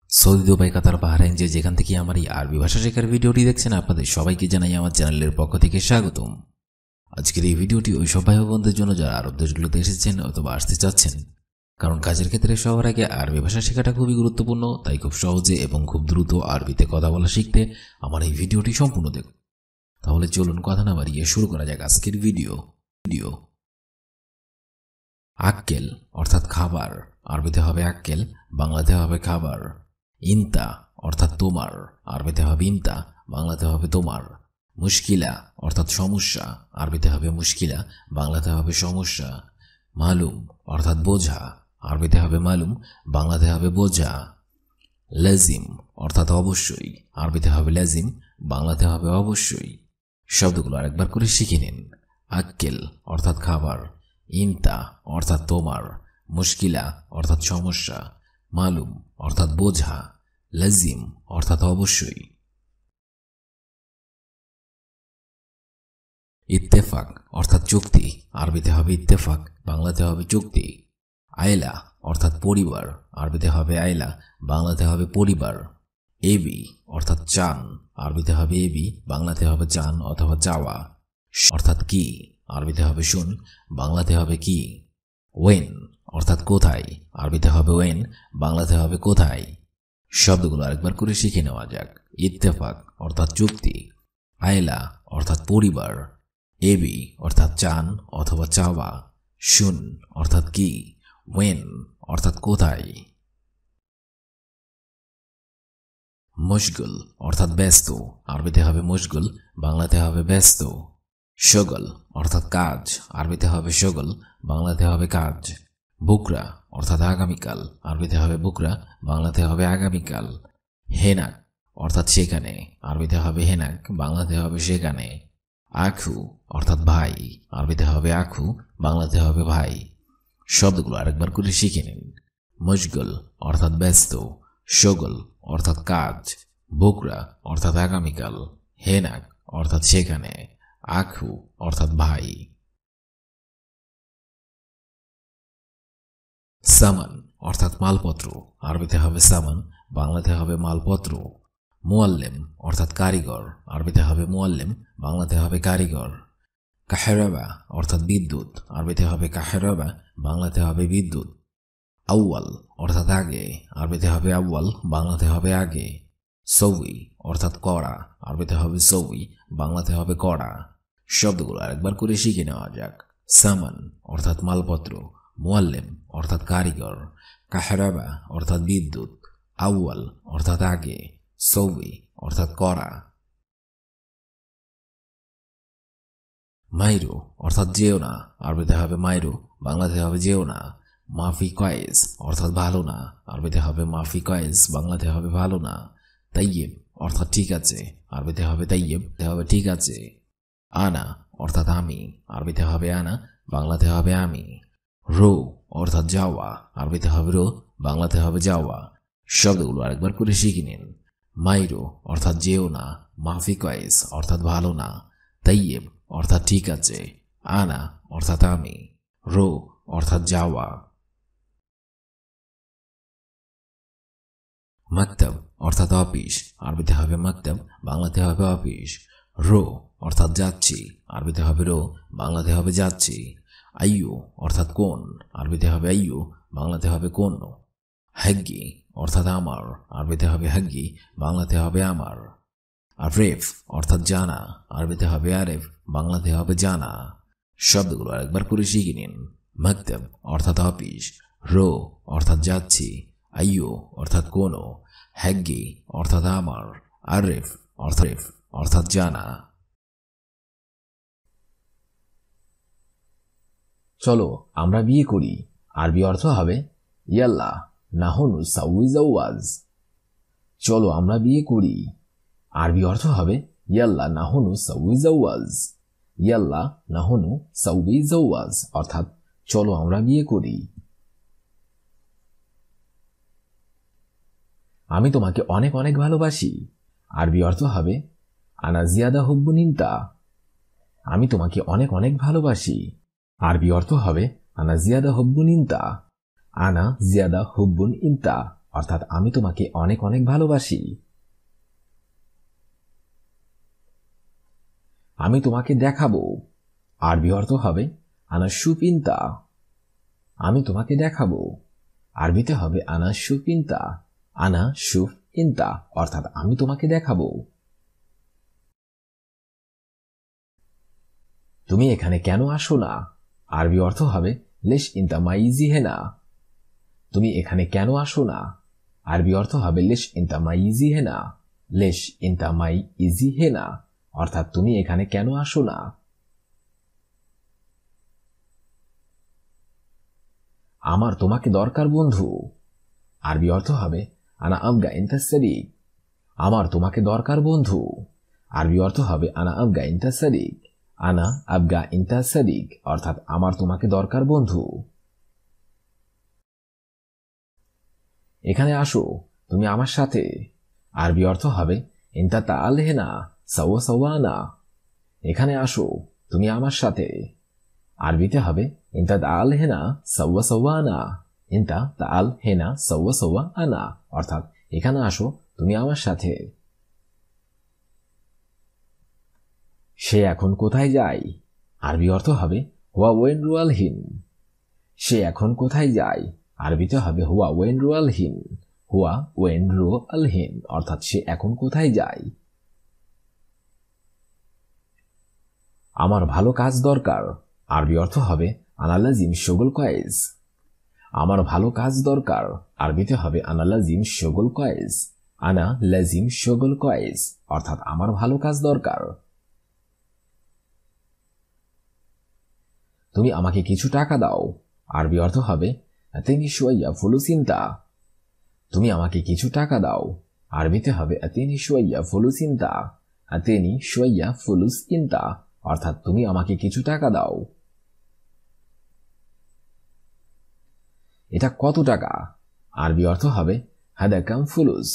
Saudi, Dubai, কাতার, Bahrain যেখান থেকে আমার এই আরবি ভাষা শেখার ভিডিওটি দেখছেন, আপনাদের সবাইকে জানাই আমার চ্যানেলের পক্ষ থেকে স্বাগতম। আজকের এই ভিডিওটি ওই সব ভাই বোনদের জন্য যারা আরব দেশগুলোতে এসেছেন অথবা আসতে চাচ্ছেন, কারণ কাজের ক্ষেত্রে সবার আগে আরবি ভাষা শেখাটা খুবই গুরুত্বপূর্ণ। তাই খুব সহজে এবং খুব দ্রুত আরবিতে কথা বলা শিখতে আমার এই ভিডিওটি সম্পূর্ণ দেখুন। তাহলে চলুন কথা না বাড়িয়ে শুরু করা যাক আজকের ভিডিও। আক্কেল অর্থাৎ খাবার, আরবিতে হবে আক্কেল, বাংলাতে হবে খাবার। ইনতা অর্থাৎ তোমার, আরবিতে হবে ইনতা, বাংলাতে হবে তোমার। মুশকিলা অর্থাৎ সমস্যা, আরবিতে হবে মুশকিলা, বাংলাতে হবে সমস্যা। মালুম অর্থাৎ বোঝা, আরবিতে হবে মালুম, বাংলাতে হবে বোঝা। লাজিম অর্থাৎ অবশ্যই, আরবিতে হবে লাজিম, বাংলাতে হবে অবশ্যই। শব্দগুলো আরেকবার করে শিখে নিন। আক্কেল অর্থাৎ খাবার, ইনতা অর্থাৎ তোমার, মুশকিলা অর্থাৎ সমস্যা, মালুম অর্থাৎ বোঝা, লাজিম অর্থাৎ অবশ্যই। ইত্তেফাক অর্থাৎ চুক্তি, আরবিতে হবে ইত্তেফাক, বাংলাতে হবে চুক্তি। আয়লা অর্থাৎ পরিবার, আরবিতে হবে আয়লা, বাংলাতে হবে পরিবার। এবি অর্থাৎ চান, আরবিতে হবে এবি, বাংলাতে হবে চান অথবা চাওয়া। অর্থাৎ কি, আরবিতে হবে শুন, বাংলাতে হবে কি। ওয়েন অর্থাৎ কোথায়, আরবিতে হবে ওয়েন, বাংলাতে হবে কোথায়। শব্দগুলো আরেকবার করে শিখে নেওয়া যাক। ইত্তেফাক অর্থাৎ চুক্তি, আয়লা অর্থাৎ পরিবার, এবি অর্থাৎ চান অথবা চাওয়া, শুন অর্থাৎ কি, ওয়েন অর্থাৎ কোথায়। মশগুল অর্থাৎ ব্যস্ত, আরবিতে হবে মশগুল, বাংলাতে হবে ব্যস্ত। শগল অর্থাৎ কাজ, আরবিতে হবে শগল, বাংলাতে হবে কাজ। বুকরা অর্থাৎ আগামীকাল, আরবিতে হবে বুকরা, বাংলাতে হবে আগামীকাল। হেনাক অর্থাৎ সেখানে, আরবিতে হবে হেনাক, বাংলাতে হবে সেখানে। আখু অর্থাৎ ভাই, আরবিতে হবে আখু, বাংলাতে হবে ভাই। শব্দগুলো আরেকবার করে শিখে নিন। মশগুল অর্থাৎ ব্যস্ত, শগল অর্থাৎ কাজ, বুকরা অর্থাৎ আগামীকাল, হেনাক অর্থাৎ সেখানে, আখু অর্থাৎ ভাই। সামান অর্থাৎ মালপত্র, আরবিতে হবে সামান, বাংলাতে হবে মালপত্র। মুয়াল্লেম অর্থাৎ কারিগর, আরবিতে হবে মুয়াল্লেম, বাংলাতে হবে কারিগর। কাহেরাবা অর্থাৎ বিদ্যুৎ, আরবিতে হবে কাহেরাবা, বাংলাতে হবে বিদ্যুৎ। আউয়াল অর্থাৎ আগে, আরবিতে হবে আউয়াল, বাংলাতে হবে আগে। সৌই অর্থাৎ কড়া, আরবিতে হবে সৌই, বাংলাতে হবে কড়া। শব্দগুলো আরেকবার করে শিখে নেওয়া যাক। সামান অর্থাৎ মালপত্র, মুয়াল্লেম অর্থাৎ কারিগর, কাহেরাবা অর্থাৎ বিদ্যুৎ, আউয়াল অর্থাৎ আগে, সৌই অর্থাৎ কড়া। মাইরু অর্থাৎ যেও না, আরবিতে হবে মাইরু, বাংলাতে হবে যেও না। মাফি কয়েস অর্থাৎ ভালো না, আরবিতে হবে মাফি কয়েস, বাংলাতে হবে ভালো না। তাইয়েব অর্থাৎ ঠিক আছে, আরবিতে হবে তাইয়েব, হবে ঠিক আছে। আনা অর্থাৎ আমি, আরবিতে হবে আনা, বাংলাতে হবে আমি। রো অর্থাৎ যাওয়া, আরবিতে হবে রো, বাংলাতে হবে যাওয়া। শব্দগুলো আরেকবার করে শিখে নিন। মাইরো অর্থাৎ যেও না, মাফি কয়েস অর্থাৎ ভালো না, তাইয়েব অর্থাৎ ঠিক আছে, আনা অর্থাৎ আমি, রো অর্থাৎ যাওয়া। মাকতাব অর্থাৎ অফিস, আরবিতে হবে মাকতাব, বাংলাতে হবে অফিস। রো অর্থাৎ যাচ্ছি, আরবিতে হবে রো, বাংলাতে হবে যাচ্ছি। আইয়ু অর্থাৎ কোন, আরবিতে হবে আইয়ু, বাংলাতে হবে কোন। হাগ্গি অর্থাৎ আমার, আরবিতে হবে হাগ্গি, বাংলাতে হবে আমার। আরেফ অর্থাৎ জানা, আরবিতে হবে আরেফ, বাংলাতে হবে জানা। শব্দগুলো আরেকবার করে শিখে নিন। মাকতাব অর্থাৎ অফিস, রো অর্থাৎ যাচ্ছি, আইয়ু অর্থাৎ কোনো, হাগ্গি অর্থাৎ আমার, আরেফ অর্থাৎ জানা। চলো আমরা বিয়ে করি, আরবি অর্থ হবে ইয়াল্লা নাহনু সাউই জাওয়াজ। চলো আমরা বিয়ে করি, আরবি অর্থ হবে ইয়াল্লা নাহনু সাউই জাওয়াজ। ইয়াল্লা নাহনু সাউই জাওয়াজ অর্থাৎ চলো আমরা বিয়ে করি। আমি তোমাকে অনেক অনেক ভালোবাসি, আরবি অর্থ হবে আনা জিয়াদা হুব্বুন ইনতা। আমি তোমাকে অনেক অনেক ভালোবাসি, আরবি অর্থ হবে আনা জিয়াদা হুব্বুন ইনতা। আনা জিয়াদা হুব্বুন ইনতা অর্থাৎ আমি তোমাকে অনেক অনেক ভালোবাসি। আমি তোমাকে দেখাবো, আরবি অর্থ হবে আনা শুফ ইনতা। আমি তোমাকে দেখাবো, আরবিতে হবে আনা শুফ ইনতা। আনা শুফ ইনতা অর্থাৎ আমি তোমাকে দেখাবো। তুমি এখানে কেন আসো না, আরবি অর্থ হবে লেশ ইনতা মাইজি হেনা। তুমি এখানে কেন আসো না, আরবি অর্থ হবে লেশ ইনতা মাইজি হেনা। লেশ ইনতা মাই ইজি হেনা অর্থাৎ তুমি এখানে কেন আসো না। আমার তোমাকে দরকার বন্ধু, আরবি অর্থ হবে আনা আবগা ইনতা সাদিক। আমার তোমাকে দরকার বন্ধু, আরবি অর্থ হবে আনা আবগা ইনতা সাদিক। আনা আবগা ইনতা সাদিক অর্থাৎ আমার তোমাকে দরকার বন্ধু। এখানে আসো, তুমি আমার সাথে, আরবি অর্থ হবে ইনতা তাআল হেনা সাওয়া সাওয়ানা। এখানে আসো, তুমি আমার সাথে, আরবিতে হবে ইনতা তাআল হেনা সাওয়া সাওয়ানা। ইনতা তাআল হেনা সাওয়া সাওয়ানা অর্থাৎ এখানে আসো, তুমি আমার সাথে। সে এখন কোথায় যায়, আরবি অর্থ হবে হুয়া ওয়েন রুয়াল হিন। সে এখন কোথায় যায়, আরবিতে হবে হুয়া ওয়েন রুয়াল হিন। হুয়া ওয়েন রুয়াল হিন অর্থাৎ সে এখন কোথায় যায়। আমার ভালো কাজ দরকার, আরবি অর্থ হবে আনা লাজিম শুগল কয়েজ। আমার ভালো কাজ দরকার, আরবিতে হবে আনা লাজিম শুগল কয়েজ। আনা লাজিম শুগল কয়েজ অর্থাৎ আমার ভালো কাজ দরকার। তুমি আমাকে কিছু টাকা দাও, আরবি অর্থ হবে আতিনি শুয়াইয়া ফুলুস ইনতা। তুমি আমাকে কিছু টাকা দাও, আরবিতে হবে আতিনি শুয়াইয়া ফুলুস ইনতা। আতিনি শুয়াইয়া ফুলুস ইনতা অর্থাৎ তুমি আমাকে কিছু টাকা দাও। এটা কত টাকা, আরবি অর্থ হবে হাদা কাম ফুলুস।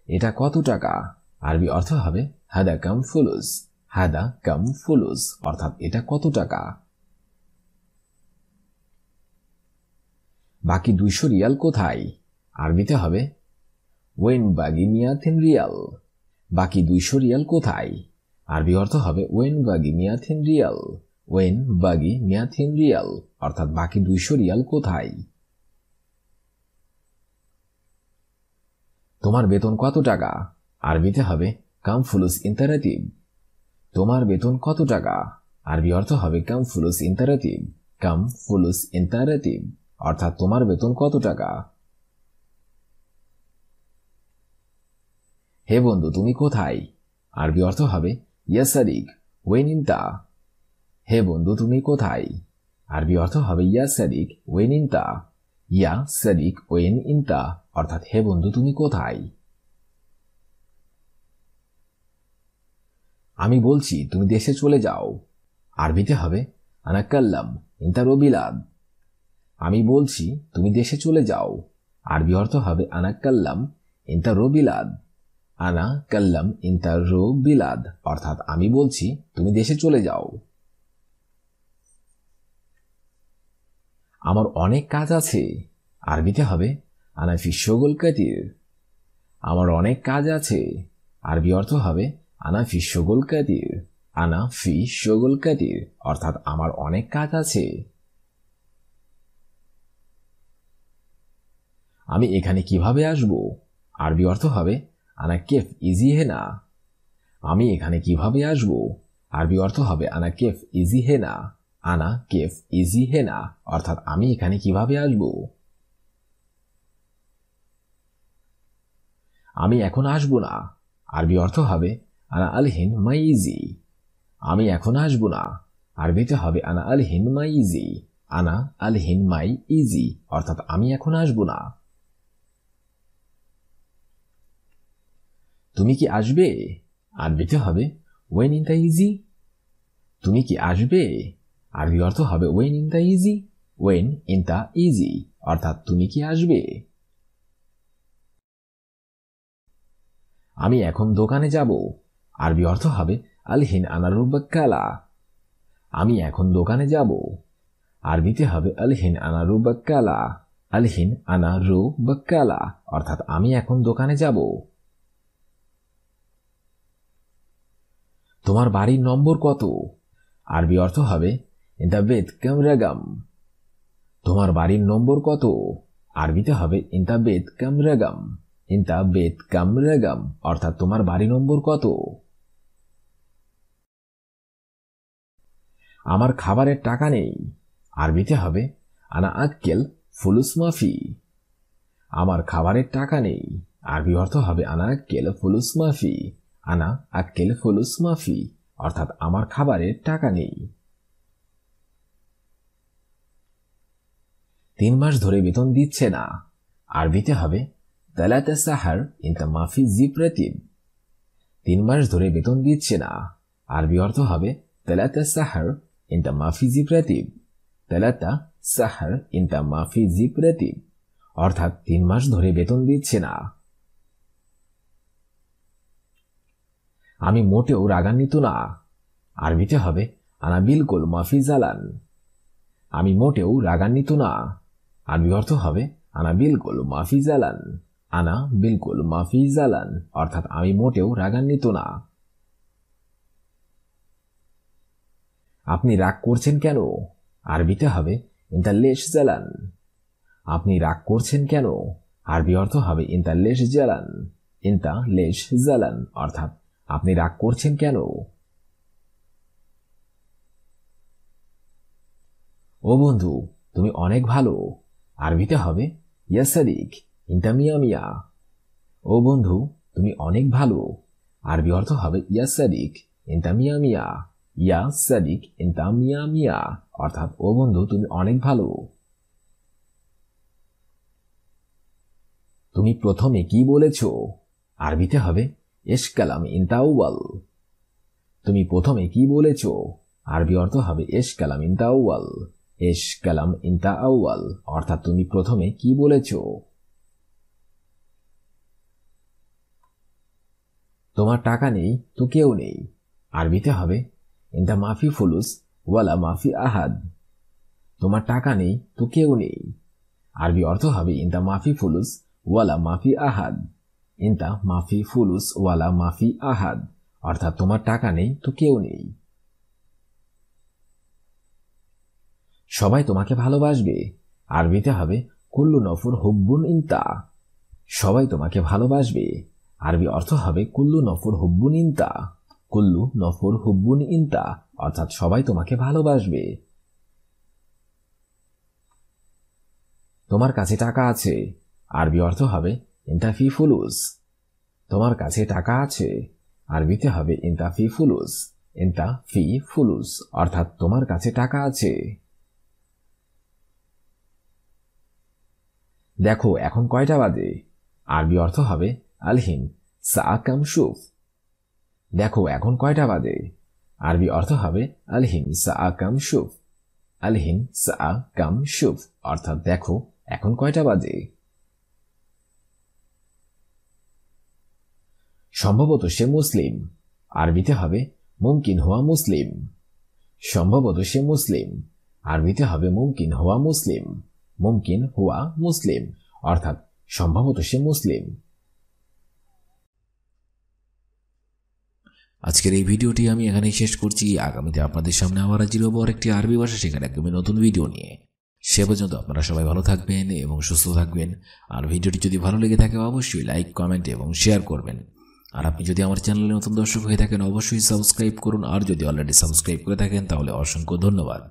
এটা কত টাকা, আরবি অর্থ হবে হাদা কাম ফুলুস। হাদা কাম ফুলুস অর্থাৎ এটা কত টাকা। বাকি 200 রিয়াল কোথায়, আরবিতে হবে ওয়েন বাগি মিয়াথিন রিয়াল। বাকি 200 রিয়াল কোথায়, আরবি অর্থ হবে ওয়েন বাগি মিয়াথিন রিয়াল। ওয়েন বাগি মিয়াথিন রিয়াল অর্থাৎ বাকি 200 রিয়াল কোথায়। তোমার বেতন কত টাকা, আরবিতে হবে কাম ফুলুস ইন্টারাটিভ। তোমার বেতন কত টাকা, আরবি অর্থ হবে কাম ফুলুস ইন্টারাটিভ। কাম ফুলুস ইন্টারাটিভ অর্থাৎ তোমার বেতন কত টাকা। হে বন্ধু তুমি কোথায়, আরবি অর্থ হবে ইয়া সাদিক ওয়েন ইনতা। হে বন্ধু তুমি কোথায়, আরবি অর্থ হবে ইয়া সাদিক ওয়েন ইনতা। ইয়া সাদিক ওয়েন ইনতা অর্থাৎ হে বন্ধু তুমি কোথায়। আমি বলছি তুমি দেশে চলে যাও, আরবিতে হবে আনা কাল্লাম ইনতা রবিলাদ। আমি বলছি তুমি দেশে চলে যাও, আরবি অর্থ হবে আনা কাল্লাম ইনতা রবিলাদ। আনা কাল্লাম ইনতা রবিলাদ অর্থাৎ আমি বলছি তুমি দেশে চলে যাও। আমার অনেক কাজ আছে, আরবিতে হবে আনা ফি শুগল কাতির। আমার অনেক কাজ আছে, আরবি অর্থ হবে আনা ফি শুগল কাতির। আনা ফি শুগল কাতির অর্থাৎ আমার অনেক কাজ আছে। আমি এখানে কিভাবে আসব, আরবি অর্থ হবে আনা কেফ ইজি হেনা। আমি এখানে কিভাবে আসব, আরবি অর্থ হবে আনা কেফ ইজি হেনা। আনা কেফ ইজি হেনা অর্থাৎ আমি এখানে কিভাবে আসব। আমি এখন আসব না, আরবি অর্থ হবে আনা আলহিন মাইজি। আমি এখন আসব না, আরবিতে হবে আনা আলহিন মাইজি। আনা আলহিন মাই ইজি অর্থাৎ আমি এখন আসব না। তুমি কি আসবে, আরবিতে হবে ওয়েন ইনতা ইজি। তুমি কি আসবে, আরবি অর্থ হবে ওয়েন ইনতা ইজি। ওয়েন ইনতা ইজি অর্থাৎ তুমি কি আসবে। আমি এখন দোকানে যাব, আরবি অর্থ হবে আলহিন আনা রুবাক্কালা। আমি এখন দোকানে যাব, আরবিতে হবে আলহিন আনা রুবাক্কালা। আলহিন আনা রু বাক্কালা, অর্থাৎ আমি এখন দোকানে যাব। তোমার বাড়ির নম্বর কত? আরবি অর্থ হবে ইনতা বেত কাম রাগাম। তোমার বাড়ির নম্বর কত? আরবিতে হবে ইনতা বেত কাম রাগাম। ইনতা বেত কাম রাগাম, অর্থাৎ তোমার বাড়ি নম্বর কত? আমার খাবারের টাকা নেই। আরবিতে হবে আনা আক্কেল ফুলুস মাফি। আমার খাবারের টাকা নেই। আরবি অর্থ হবে আনা আক্কেল ফুলুস মাফি। আনা আক্কেল ফুলুস মাফি, অর্থাৎ আমার খাবারের টাকা নেই। 3 মাস ধরে বেতন দিচ্ছে না। আরবিতে হবে তালাতা সাহার ইনতা মাফি জিব রাতিব। 3 মাস ধরে বেতন দিচ্ছে না। আরবি অর্থ হবে তালাতা সাহার ইনতা মাফি জিব রাতিব। তালাতা সাহার ইনতা মাফি জিব রাতিব, অর্থাৎ 3 মাস ধরে বেতন দিচ্ছে না। আমি মোটেও রাগান্বিত না। আরবিতে হবে আনা বিলকুল মাফি জালান। আমি মোটেও রাগান্বিত না। আরবি অর্থ হবে আনা বিলকুল মাফি জালান। আনা বিলকুল মাফি জালান, অর্থাৎ আমি মোটেও রাগান্বিত না। আপনি রাগ করছেন কেন? আরবিতে হবে ইনতা লেশ জালান। আপনি রাগ করছেন কেন? আরবি অর্থ হবে ইনতা লেশ জালান। ইনতা লেশ জালান, অর্থাৎ আপনি রাগ করছেন কেন? ও বন্ধু, তুমি অনেক ভালো। আরবিতে হবে ইয়া সাদিক ইনতা মিয়া মিয়া। ও বন্ধু, তুমি অনেক ভালো। আরবি অর্থ হবে ইয়া সাদিক ইনতা মিয়া মিয়া। ইয়া সাদিক ইনতা মিয়া মিয়া, অর্থাৎ ও বন্ধু তুমি অনেক ভালো। তুমি প্রথমে কি বলেছ? আরবিতে হবে এশ কালাম ইনতা আউয়াল। তুমি প্রথমে কি বলেছ? আরবি অর্থ হবে এশ কালাম ইনতা আউয়াল। এশ কালাম ইনতা আউয়াল, অর্থাৎ তুমি প্রথমে কি বলেছ? তোমার টাকা নেই তো কেউ নেই। আরবিতে হবে ইনতা মাফি ফুলুস ওয়ালা মাফি আহাদ। তোমার টাকা নেই তো কেউ নেই। আরবি অর্থ হবে ইনতা মাফি ফুলুস ওয়ালা মাফি আহাদ। ইনতা মাফি ফুলুস ওয়ালা মাফি আহাদ, অর্থাৎ তোমার টাকা নেই তো কেউ নেই। সবাই তোমাকে ভালোবাসবে। আরবিতে হবে কুল্লু নফর হুব্বুন ইনতা। সবাই তোমাকে ভালোবাসবে। আরবি অর্থ হবে কুল্লু নফর হুব্বুন ইনতা। কুল্লু নফর হুব্বুন ইনতা, অর্থাৎ সবাই তোমাকে ভালোবাসবে। তোমার কাছে টাকা আছে। আরবি অর্থ হবে ইনতা ফি ফুলুস। তোমার কাছে টাকা আছে। আরবিতে হবে ইনতা ফি ফুলুস। ইনতা ফি ফুলুস, অর্থাৎ তোমার কাছে টাকা আছে। দেখো এখন কয়টা বাজে? আরবি অর্থ হবে আলহিন সা কাম শুফ। দেখো এখন কয়টা বাজে? আরবি অর্থ হবে আলহিন সা কাম শুফ। আলহিন সা কাম শুফ, অর্থাৎ দেখো এখন কয়টা বাজে। সম্ভবত সে মুসলিম। আরবিতে হবে মুমকিন হুয়া মুসলিম। সম্ভবত সে মুসলিম। আরবিতে হবে মুমকিন হুয়া মুসলিম। মুমকিন হুয়া মুসলিম, অর্থাৎ সম্ভবত সে মুসলিম। আজকের এই ভিডিওটি আমি এখানেই শেষ করছি। আগামীতে আপনাদের সামনে আবার হাজির হব একটি আরবি ভাষা শেখার একদমই নতুন ভিডিও নিয়ে। সে পর্যন্ত আপনারা সবাই ভালো থাকবেন এবং সুস্থ থাকবেন। আর ভিডিওটি যদি ভালো লেগে থাকে অবশ্যই লাইক, কমেন্ট এবং শেয়ার করবেন। আর আপনি যদি আমার চ্যানেলে নতুন দর্শক হয়ে থাকেন অবশ্যই সাবস্ক্রাইব করুন। আর যদি অলরেডি সাবস্ক্রাইব করে থাকেন তাহলে অসংখ্য ধন্যবাদ।